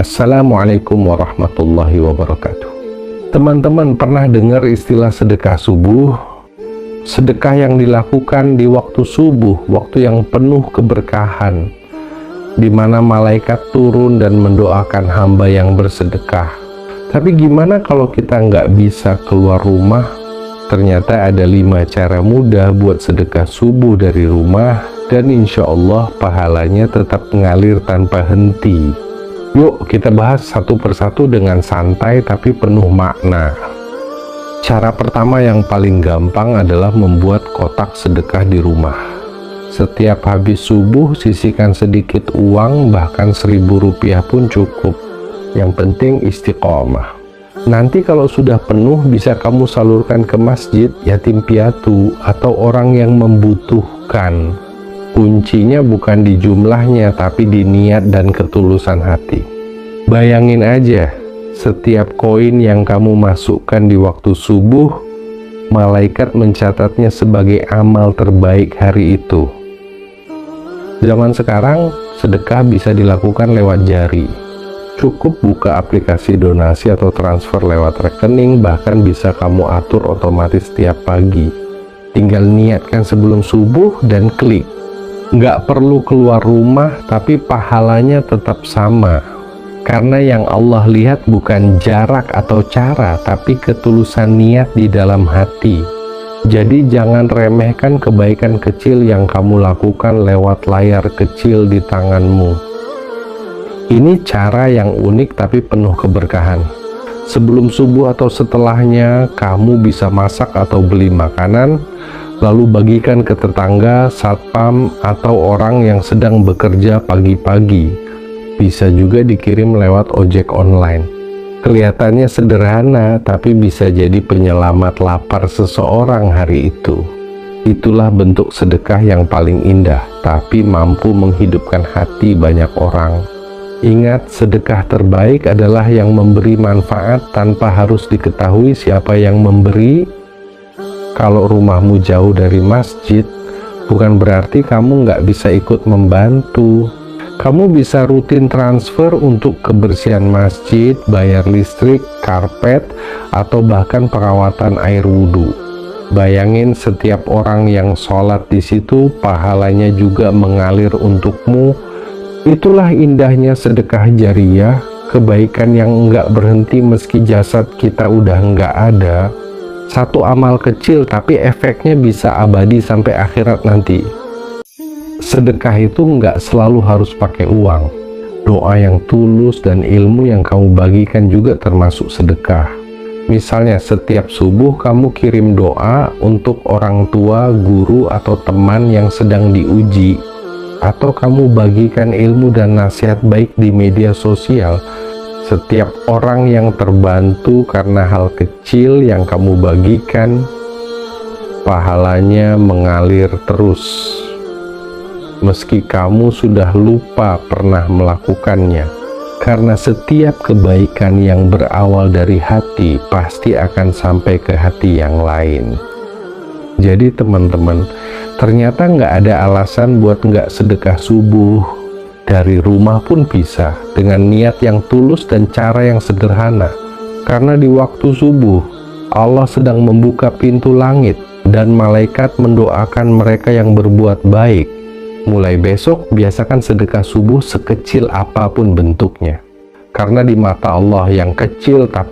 Assalamualaikum warahmatullahi wabarakatuh. Teman-teman pernah dengar istilah sedekah subuh? Sedekah yang dilakukan di waktu subuh, waktu yang penuh keberkahan, di mana malaikat turun dan mendoakan hamba yang bersedekah. Tapi gimana kalau kita nggak bisa keluar rumah? Ternyata ada 5 cara mudah buat sedekah subuh dari rumah, dan insya Allah pahalanya tetap mengalir tanpa henti. Yuk kita bahas satu persatu dengan santai tapi penuh makna. Cara pertama yang paling gampang adalah membuat kotak sedekah di rumah. Setiap habis subuh sisihkan sedikit uang, bahkan Rp1.000 pun cukup. Yang penting istiqomah. Nanti kalau sudah penuh bisa kamu salurkan ke masjid, yatim piatu, atau orang yang membutuhkan. Kuncinya bukan di jumlahnya, tapi di niat dan ketulusan hati. Bayangin aja, setiap koin yang kamu masukkan di waktu subuh, malaikat mencatatnya sebagai amal terbaik hari itu. Zaman sekarang, sedekah bisa dilakukan lewat jari. Cukup buka aplikasi donasi atau transfer lewat rekening, bahkan bisa kamu atur otomatis setiap pagi. Tinggal niatkan sebelum subuh dan klik. Nggak perlu keluar rumah, tapi pahalanya tetap sama. Karena yang Allah lihat bukan jarak atau cara, tapi ketulusan niat di dalam hati. Jadi jangan remehkan kebaikan kecil yang kamu lakukan lewat layar kecil di tanganmu. Ini cara yang unik tapi penuh keberkahan. Sebelum subuh atau setelahnya, kamu bisa masak atau beli makanan, lalu bagikan ke tetangga, satpam, atau orang yang sedang bekerja pagi-pagi. Bisa juga dikirim lewat ojek online. Kelihatannya sederhana, tapi bisa jadi penyelamat lapar seseorang hari itu. Itulah bentuk sedekah yang paling indah, tapi mampu menghidupkan hati banyak orang. Ingat, sedekah terbaik adalah yang memberi manfaat tanpa harus diketahui siapa yang memberi. Kalau rumahmu jauh dari masjid, bukan berarti kamu nggak bisa ikut membantu. Kamu bisa rutin transfer untuk kebersihan masjid, bayar listrik, karpet, atau bahkan perawatan air wudhu. Bayangin setiap orang yang sholat di situ, pahalanya juga mengalir untukmu. Itulah indahnya sedekah jariyah, kebaikan yang nggak berhenti meski jasad kita udah nggak ada. Satu amal kecil tapi efeknya bisa abadi sampai akhirat nanti. Sedekah itu nggak selalu harus pakai uang. Doa yang tulus dan ilmu yang kamu bagikan juga termasuk sedekah. Misalnya setiap subuh kamu kirim doa untuk orang tua, guru, atau teman yang sedang diuji. Atau kamu bagikan ilmu dan nasihat baik di media sosial. Setiap orang yang terbantu karena hal kecil yang kamu bagikan, pahalanya mengalir terus. Meski kamu sudah lupa pernah melakukannya, karena setiap kebaikan yang berawal dari hati pasti akan sampai ke hati yang lain. Jadi teman-teman, ternyata nggak ada alasan buat nggak sedekah subuh. Dari rumah pun bisa, dengan niat yang tulus dan cara yang sederhana. Karena di waktu subuh, Allah sedang membuka pintu langit dan malaikat mendoakan mereka yang berbuat baik. Mulai besok, biasakan sedekah subuh sekecil apapun bentuknya. Karena di mata Allah yang kecil tapi